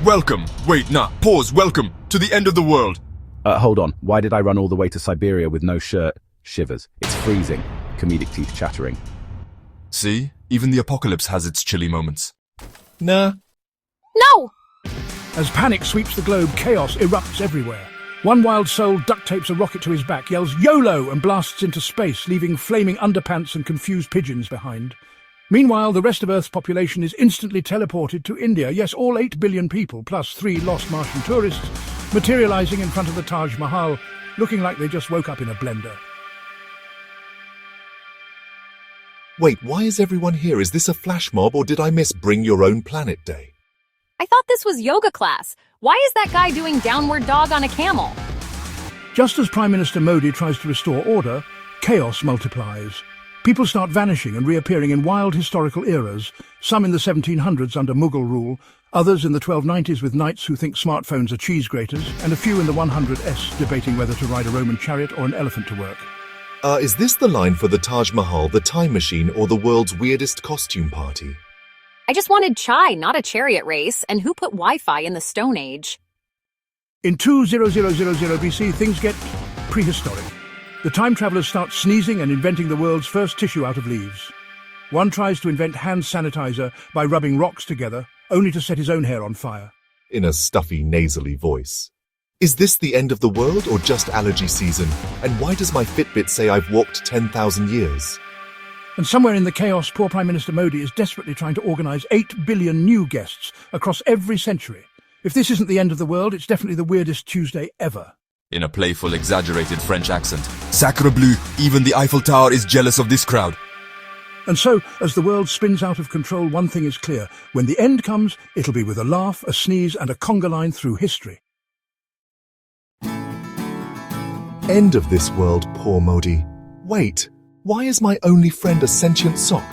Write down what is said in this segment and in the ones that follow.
Welcome, wait, nah, pause, welcome to the end of the world. Hold on. Why did I run all the way to Siberia with no shirt? Shivers. It's freezing. Comedic teeth chattering. See? Even the apocalypse has its chilly moments. Nah. No! As panic sweeps the globe, chaos erupts everywhere. One wild soul duct tapes a rocket to his back, yells YOLO and blasts into space, leaving flaming underpants and confused pigeons behind. Meanwhile, the rest of Earth's population is instantly teleported to India. Yes, all 8 billion people, plus 3 lost Martian tourists, materializing in front of the Taj Mahal, looking like they just woke up in a blender. Wait, why is everyone here? Is this a flash mob or did I miss Bring Your Own Planet Day? I thought this was yoga class. Why is that guy doing downward dog on a camel? Just as Prime Minister Modi tries to restore order, chaos multiplies. People start vanishing and reappearing in wild historical eras, some in the 1700s under Mughal rule, others in the 1290s with knights who think smartphones are cheese graters, and a few in the 100s debating whether to ride a Roman chariot or an elephant to work. Is this the line for the Taj Mahal, the time machine, or the world's weirdest costume party? I just wanted chai, not a chariot race, and who put Wi-Fi in the Stone Age? In 2000 BC, things get prehistoric. The time travelers start sneezing and inventing the world's first tissue out of leaves. One tries to invent hand sanitizer by rubbing rocks together, only to set his own hair on fire. In a stuffy, nasally voice. Is this the end of the world or just allergy season? And why does my Fitbit say I've walked 10,000 years? And somewhere in the chaos, poor Prime Minister Modi is desperately trying to organise 8 billion new guests across every century. If this isn't the end of the world, it's definitely the weirdest Tuesday ever. In a playful, exaggerated French accent. Sacre bleu, even the Eiffel Tower is jealous of this crowd. And so, as the world spins out of control, one thing is clear. When the end comes, it'll be with a laugh, a sneeze and a conga line through history. End of this world, poor Modi. Wait, why is my only friend a sentient sock?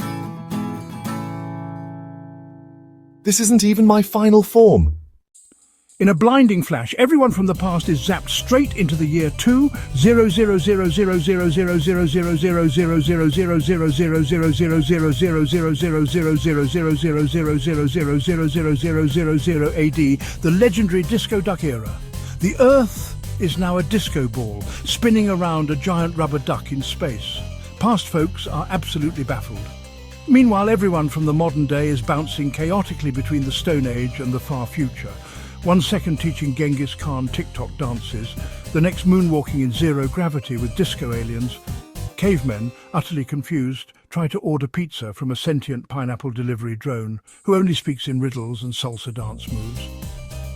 This isn't even my final form. In a blinding flash, everyone from the past is zapped straight into the year 20000000000000000000000000000000000000000000000000000000000000000000000000000000000000000000000000000000000000000000000000000000000000000000000000000000000000000000000000000000000000000000000000000000000000000000000000000000000000000000000000000000000000000000000000000000000000000000000000000000000000000000000000000000000000000000000000000000000000000000000000000000000000000000000000000000000000000000000000000000000000000000000000000000000000000000000000000000000000000000000000000000000000000000000000000000000000000000000000000000000000000000000000do Past folks are absolutely baffled. Meanwhile, everyone from the past is spinning slowly, surrounded by a giant rubber duck in space. Past folks are absolutely baffled. Meanwhile, everyone from the modern day is bouncing chaotically between the Stone Age and the far future. 1 second teaching Genghis Khan TikTok dances, the next moonwalking in zero gravity with disco aliens. Cavemen, utterly confused, try to order pizza from a sentient pineapple delivery drone who only speaks in riddles and salsa dance moves.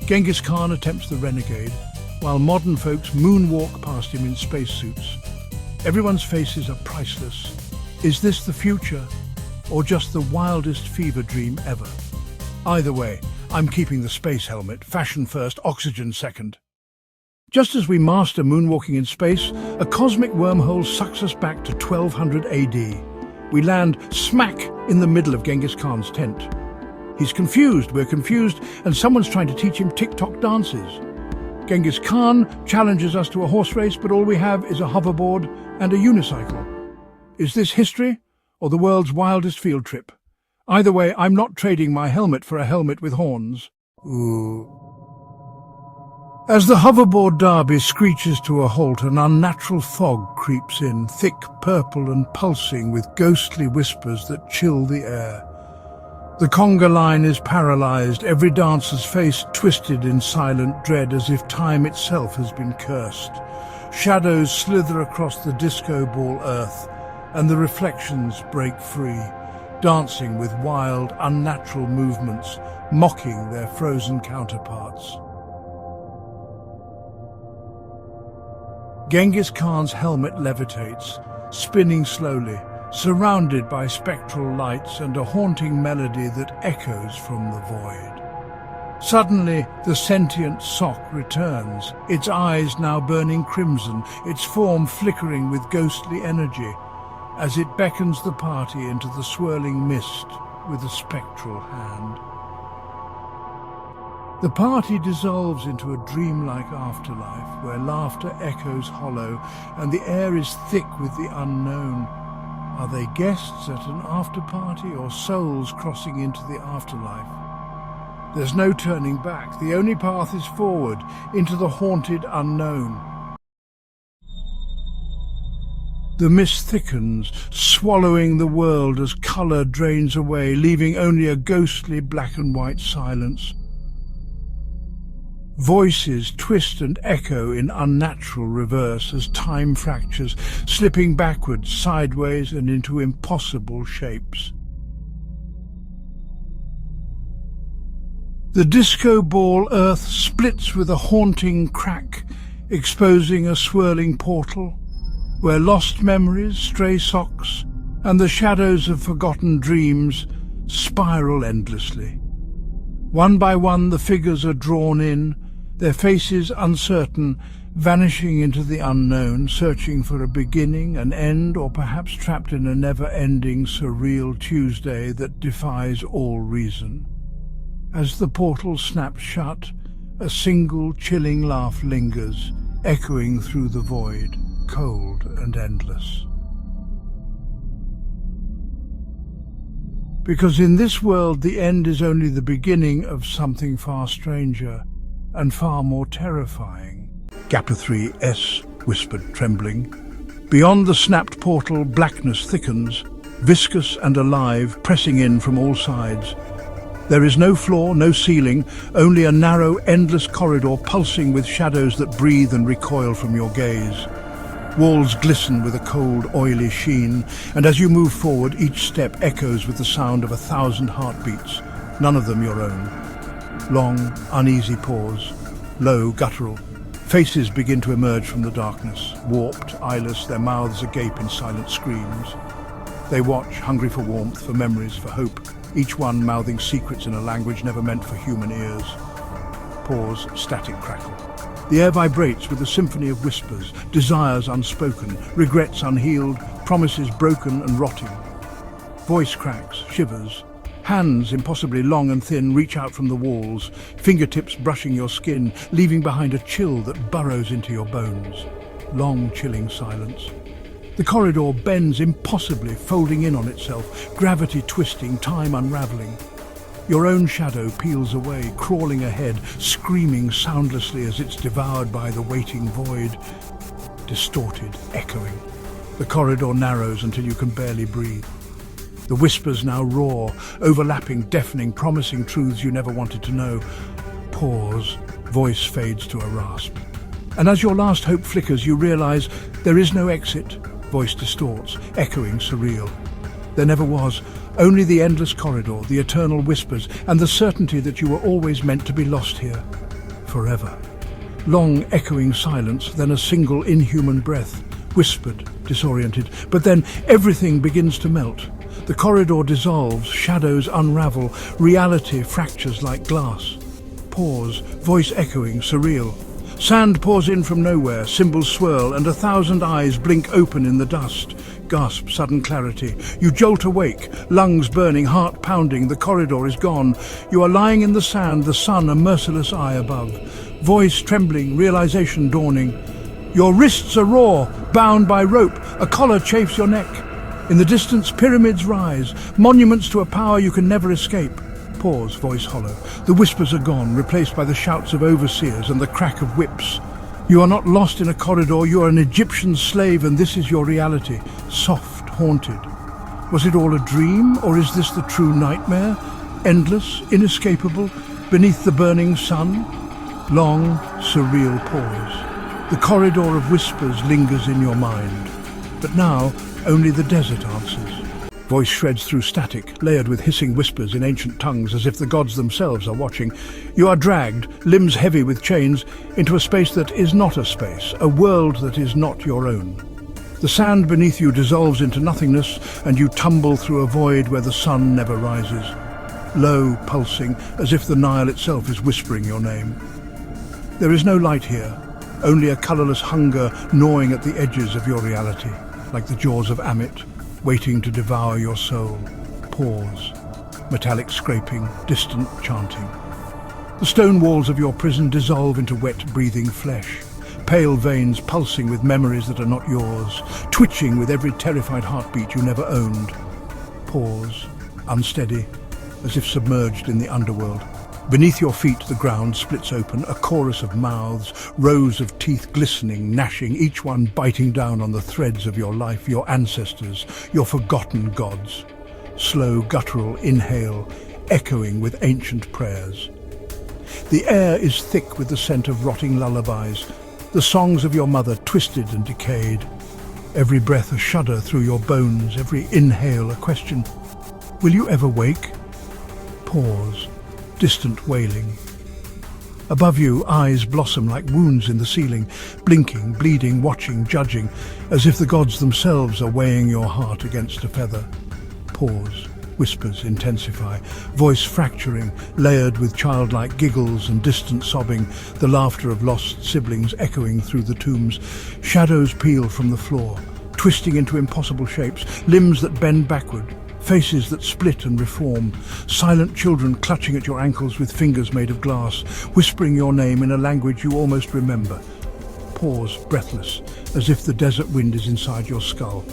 Genghis Khan attempts the renegade, while modern folks moonwalk past him in spacesuits. Everyone's faces are priceless. Is this the future, or just the wildest fever dream ever? Either way, I'm keeping the space helmet, fashion first, oxygen second. Just as we master moonwalking in space, a cosmic wormhole sucks us back to 1200 AD. We land smack in the middle of Genghis Khan's tent. He's confused, we're confused, and someone's trying to teach him TikTok dances. Genghis Khan challenges us to a horse race, but all we have is a hoverboard and a unicycle. Is this history, or the world's wildest field trip? Either way, I'm not trading my helmet for a helmet with horns. Ooh. As the hoverboard derby screeches to a halt, an unnatural fog creeps in, thick, purple and pulsing with ghostly whispers that chill the air. The conga line is paralyzed, every dancer's face twisted in silent dread as if time itself has been cursed. Shadows slither across the disco ball earth, and the reflections break free, dancing with wild, unnatural movements, mocking their frozen counterparts. Genghis Khan's helmet levitates, spinning slowly, surrounded by spectral lights and a haunting melody that echoes from the void. Suddenly, the sentient sock returns, its eyes now burning crimson, its form flickering with ghostly energy, as it beckons the party into the swirling mist with a spectral hand. The party dissolves into a dreamlike afterlife where laughter echoes hollow and the air is thick with the unknown. Are they guests at an after-party or souls crossing into the afterlife? There's no turning back. The only path is forward, into the haunted unknown. The mist thickens, swallowing the world as colour drains away, leaving only a ghostly black and white silence. Voices twist and echo in unnatural reverse as time fractures, slipping backwards, sideways and into impossible shapes. The disco ball earth splits with a haunting crack, exposing a swirling portal, where lost memories, stray socks, and the shadows of forgotten dreams spiral endlessly. One by one the figures are drawn in, their faces uncertain, vanishing into the unknown, searching for a beginning, an end, or perhaps trapped in a never-ending surreal Tuesday that defies all reason. As the portal snaps shut, a single chilling laugh lingers, echoing through the void, cold and endless. Because in this world the end is only the beginning of something far stranger and far more terrifying. Gappa3S whispered, trembling. Beyond the snapped portal, blackness thickens, viscous and alive, pressing in from all sides. There is no floor, no ceiling, only a narrow, endless corridor pulsing with shadows that breathe and recoil from your gaze. Walls glisten with a cold, oily sheen, and as you move forward, each step echoes with the sound of 1,000 heartbeats, none of them your own. Long, uneasy pause, low, guttural. Faces begin to emerge from the darkness, warped, eyeless, their mouths agape in silent screams. They watch, hungry for warmth, for memories, for hope, each one mouthing secrets in a language never meant for human ears. Pause, static crackle. The air vibrates with a symphony of whispers, desires unspoken, regrets unhealed, promises broken and rotting. Voice cracks, shivers. Hands, impossibly long and thin, reach out from the walls, fingertips brushing your skin, leaving behind a chill that burrows into your bones. Long, chilling silence. The corridor bends impossibly, folding in on itself, gravity twisting, time unraveling. Your own shadow peels away, crawling ahead, screaming soundlessly as it's devoured by the waiting void. Distorted, echoing. The corridor narrows until you can barely breathe. The whispers now roar, overlapping, deafening, promising truths you never wanted to know. Pause, voice fades to a rasp. And as your last hope flickers, you realize there is no exit. Voice distorts, echoing, surreal. There never was, only the endless corridor, the eternal whispers, and the certainty that you were always meant to be lost here. Forever. Long, echoing silence, then a single inhuman breath, whispered, disoriented. But then everything begins to melt. The corridor dissolves, shadows unravel, reality fractures like glass. Pause, voice echoing, surreal. Sand pours in from nowhere, cymbals swirl, and 1,000 eyes blink open in the dust. Gasp, sudden clarity. You jolt awake, lungs burning, heart pounding. The corridor is gone. You are lying in the sand, the sun a merciless eye above. Voice trembling, realization dawning. Your wrists are raw, bound by rope. A collar chafes your neck. In the distance, pyramids rise, monuments to a power you can never escape. Pause, voice hollow. The whispers are gone, replaced by the shouts of overseers and the crack of whips. You are not lost in a corridor, you are an Egyptian slave, and this is your reality. Soft, haunted. Was it all a dream, or is this the true nightmare? Endless, inescapable, beneath the burning sun? Long, surreal pause. The corridor of whispers lingers in your mind. But now, only the desert answers. Voice shreds through static, layered with hissing whispers in ancient tongues as if the gods themselves are watching. You are dragged, limbs heavy with chains, into a space that is not a space, a world that is not your own. The sand beneath you dissolves into nothingness, and you tumble through a void where the sun never rises. Low, pulsing, as if the Nile itself is whispering your name. There is no light here, only a colourless hunger gnawing at the edges of your reality, like the jaws of Amit, waiting to devour your soul. Pause. Metallic scraping, distant chanting. The stone walls of your prison dissolve into wet, breathing flesh. Pale veins pulsing with memories that are not yours, twitching with every terrified heartbeat you never owned. Pause. Unsteady, as if submerged in the underworld. Beneath your feet, the ground splits open, a chorus of mouths, rows of teeth glistening, gnashing, each one biting down on the threads of your life, your ancestors, your forgotten gods. Slow, guttural inhale, echoing with ancient prayers. The air is thick with the scent of rotting lullabies, the songs of your mother twisted and decayed. Every breath a shudder through your bones, every inhale a question. Will you ever wake? Pause. Distant wailing. Above you, eyes blossom like wounds in the ceiling, blinking, bleeding, watching, judging, as if the gods themselves are weighing your heart against a feather. Pause. Whispers intensify, voice fracturing, layered with childlike giggles and distant sobbing, the laughter of lost siblings echoing through the tombs. Shadows peel from the floor, twisting into impossible shapes, limbs that bend backward, faces that split and reform, silent children clutching at your ankles with fingers made of glass, whispering your name in a language you almost remember. Pause, breathless, as if the desert wind is inside your skull.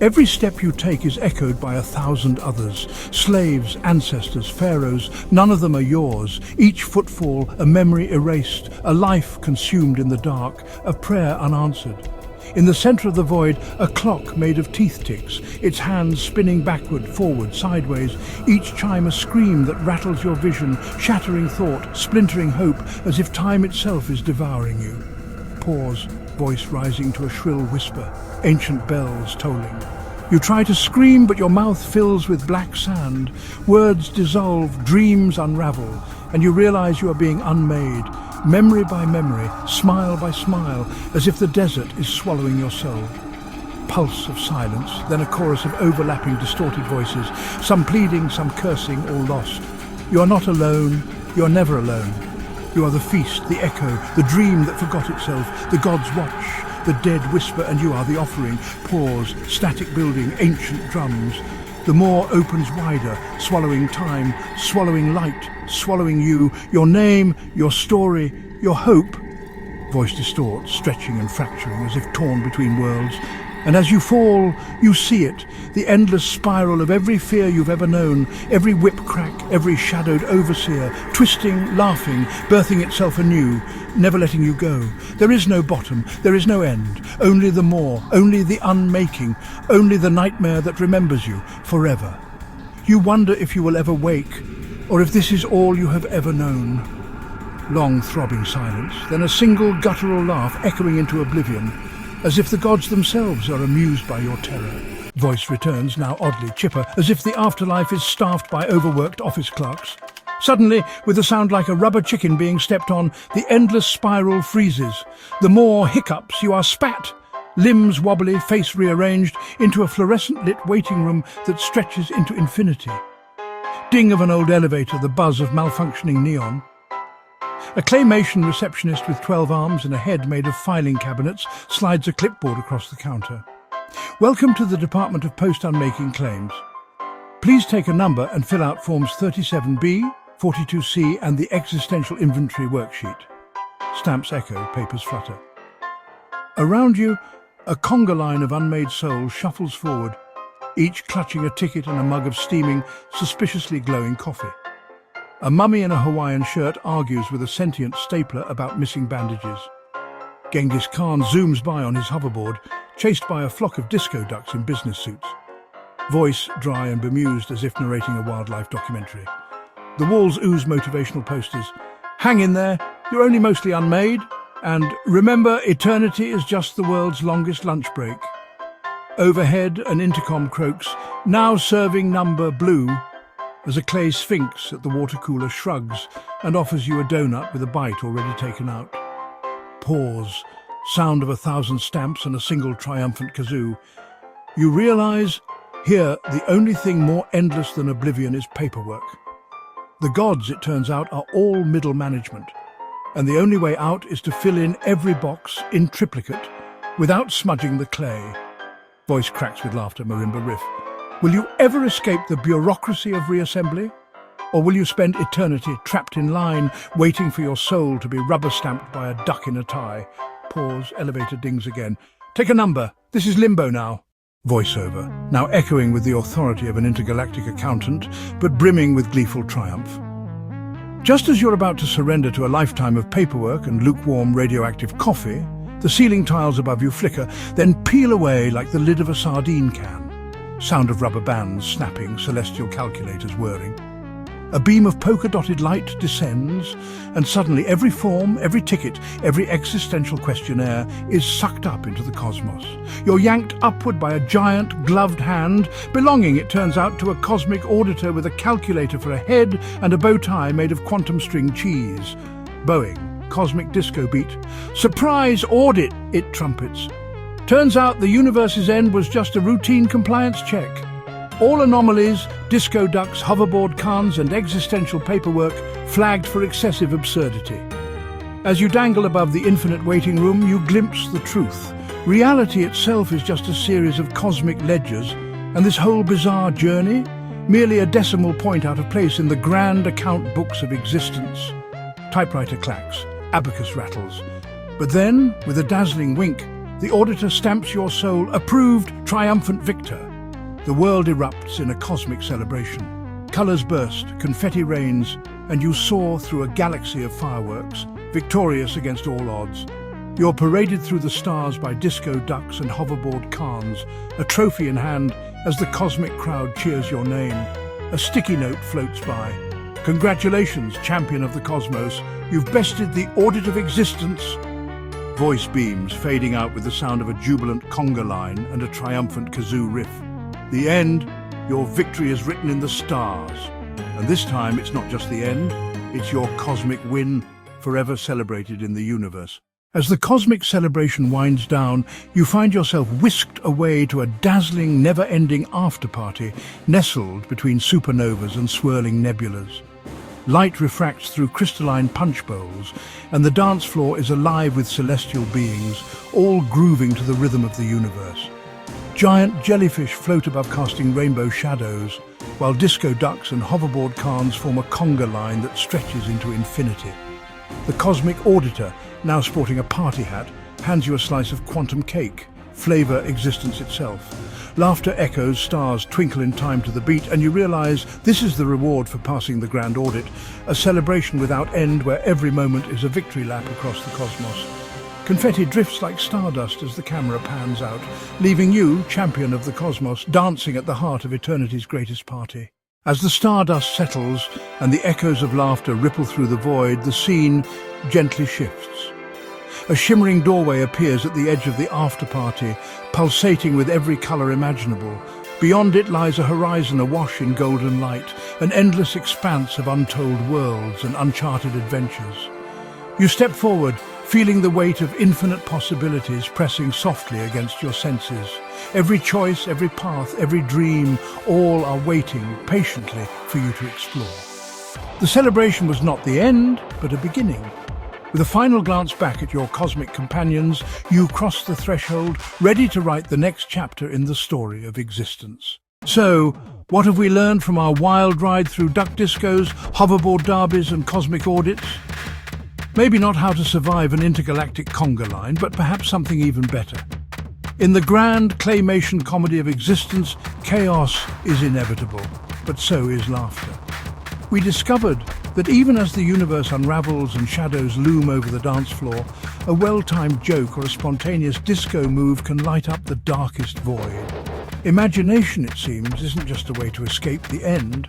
Every step you take is echoed by 1,000 others, slaves, ancestors, pharaohs. None of them are yours. Each footfall, a memory erased, a life consumed in the dark, a prayer unanswered. In the center of the void, a clock made of teeth ticks, its hands spinning backward, forward, sideways, each chime a scream that rattles your vision, shattering thought, splintering hope, as if time itself is devouring you. Pause, voice rising to a shrill whisper, ancient bells tolling. You try to scream, but your mouth fills with black sand. Words dissolve, dreams unravel, and you realize you are being unmade, memory by memory, smile by smile, as if the desert is swallowing your soul. Pulse of silence, then a chorus of overlapping, distorted voices, some pleading, some cursing, all lost. You are not alone, you are never alone. You are the feast, the echo, the dream that forgot itself, the gods watch, the dead whisper, and you are the offering. Pause, static building, ancient drums. The moor opens wider, swallowing time, swallowing light, swallowing you, your name, your story, your hope. Voice distorts, stretching and fracturing as if torn between worlds. And as you fall, you see it, the endless spiral of every fear you've ever known, every whip crack, every shadowed overseer, twisting, laughing, birthing itself anew, never letting you go. There is no bottom, there is no end, only the more, only the unmaking, only the nightmare that remembers you forever. You wonder if you will ever wake, or if this is all you have ever known. Long throbbing silence, then a single guttural laugh echoing into oblivion, as if the gods themselves are amused by your terror. Voice returns, now oddly chipper, as if the afterlife is staffed by overworked office clerks. Suddenly, with a sound like a rubber chicken being stepped on, the endless spiral freezes. The more hiccups, you are spat. Limbs wobbly, face rearranged, into a fluorescent-lit waiting room that stretches into infinity. Ding of an old elevator, the buzz of malfunctioning neon. A claymation receptionist with 12 arms and a head made of filing cabinets slides a clipboard across the counter. Welcome to the Department of Post-Unmaking Claims. Please take a number and fill out forms 37B, 42C and the Existential Inventory Worksheet. Stamps echo, papers flutter. Around you, a conga line of unmade souls shuffles forward, each clutching a ticket and a mug of steaming, suspiciously glowing coffee. A mummy in a Hawaiian shirt argues with a sentient stapler about missing bandages. Genghis Khan zooms by on his hoverboard, chased by a flock of disco ducks in business suits. Voice dry and bemused as if narrating a wildlife documentary. The walls ooze motivational posters. Hang in there, you're only mostly unmade. And remember, eternity is just the world's longest lunch break. Overhead, an intercom croaks, now serving number blue, as a clay sphinx at the water cooler shrugs and offers you a donut with a bite already taken out. Pause, sound of 1,000 stamps and a single triumphant kazoo. You realize, here, the only thing more endless than oblivion is paperwork. The gods, it turns out, are all middle management, and the only way out is to fill in every box in triplicate without smudging the clay. Voice cracks with laughter, marimba riff. Will you ever escape the bureaucracy of reassembly? Or will you spend eternity trapped in line, waiting for your soul to be rubber-stamped by a duck in a tie? Pause, elevator dings again. Take a number, this is limbo now. Voiceover, now echoing with the authority of an intergalactic accountant, but brimming with gleeful triumph. Just as you're about to surrender to a lifetime of paperwork and lukewarm radioactive coffee, the ceiling tiles above you flicker, then peel away like the lid of a sardine can. Sound of rubber bands snapping, celestial calculators whirring. A beam of polka-dotted light descends, and suddenly every form, every ticket, every existential questionnaire is sucked up into the cosmos. You're yanked upward by a giant, gloved hand, belonging, it turns out, to a cosmic auditor with a calculator for a head and a bow tie made of quantum string cheese. Boeing, cosmic disco beat. Surprise audit, it trumpets. Turns out the universe's end was just a routine compliance check. All anomalies, disco ducks, hoverboard cons and existential paperwork flagged for excessive absurdity. As you dangle above the infinite waiting room, you glimpse the truth. Reality itself is just a series of cosmic ledgers, and this whole bizarre journey, merely a decimal point out of place in the grand account books of existence. Typewriter clacks, abacus rattles. But then, with a dazzling wink, the auditor stamps your soul approved, triumphant victor. The world erupts in a cosmic celebration. Colours burst, confetti rains, and you soar through a galaxy of fireworks, victorious against all odds. You're paraded through the stars by disco ducks and hoverboard cons, a trophy in hand as the cosmic crowd cheers your name. A sticky note floats by. Congratulations, champion of the cosmos. You've bested the audit of existence. Voice beams fading out with the sound of a jubilant conga line and a triumphant kazoo riff. The end, your victory is written in the stars. And this time it's not just the end, it's your cosmic win, forever celebrated in the universe. As the cosmic celebration winds down, you find yourself whisked away to a dazzling, never-ending after-party, nestled between supernovas and swirling nebulas. Light refracts through crystalline punch bowls, and the dance floor is alive with celestial beings, all grooving to the rhythm of the universe. Giant jellyfish float above casting rainbow shadows, while disco ducks and hoverboard cons form a conga line that stretches into infinity. The cosmic auditor, now sporting a party hat, hands you a slice of quantum cake, flavor existence itself. Laughter echoes, stars twinkle in time to the beat, and you realize this is the reward for passing the grand audit, a celebration without end where every moment is a victory lap across the cosmos. Confetti drifts like stardust as the camera pans out, leaving you, champion of the cosmos, dancing at the heart of eternity's greatest party. As the stardust settles and the echoes of laughter ripple through the void, the scene gently shifts. A shimmering doorway appears at the edge of the after-party, pulsating with every colour imaginable. Beyond it lies a horizon awash in golden light, an endless expanse of untold worlds and uncharted adventures. You step forward, feeling the weight of infinite possibilities pressing softly against your senses. Every choice, every path, every dream, all are waiting patiently for you to explore. The celebration was not the end, but a beginning. With a final glance back at your cosmic companions, you cross the threshold, ready to write the next chapter in the story of existence. So, what have we learned from our wild ride through duck discos, hoverboard derbies and cosmic audits? Maybe not how to survive an intergalactic conga line, but perhaps something even better. In the grand claymation comedy of existence, chaos is inevitable, but so is laughter. We discovered that even as the universe unravels and shadows loom over the dance floor, a well-timed joke or a spontaneous disco move can light up the darkest void. Imagination, it seems, isn't just a way to escape the end.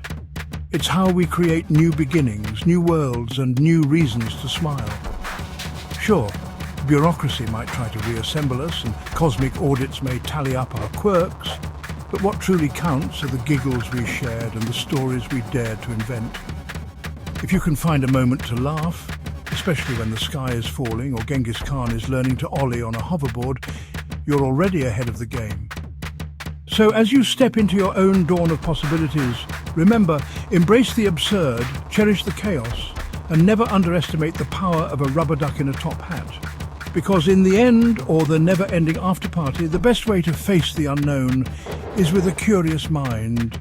It's how we create new beginnings, new worlds, and new reasons to smile. Sure, bureaucracy might try to reassemble us, and cosmic audits may tally up our quirks, but what truly counts are the giggles we shared and the stories we dared to invent. If you can find a moment to laugh, especially when the sky is falling or Genghis Khan is learning to ollie on a hoverboard, you're already ahead of the game. So as you step into your own dawn of possibilities, remember, embrace the absurd, cherish the chaos, and never underestimate the power of a rubber duck in a top hat. Because in the end, or the never-ending after-party, the best way to face the unknown is with a curious mind,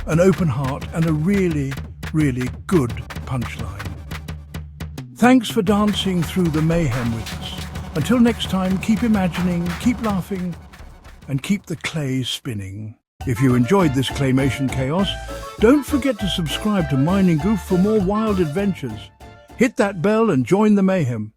an open heart, and a really, really good punchline. Thanks for dancing through the mayhem with us. Until next time, keep imagining, keep laughing, and keep the clay spinning. If you enjoyed this claymation chaos, Don't forget to subscribe to Mining Goof for more wild adventures. Hit that bell and join the mayhem.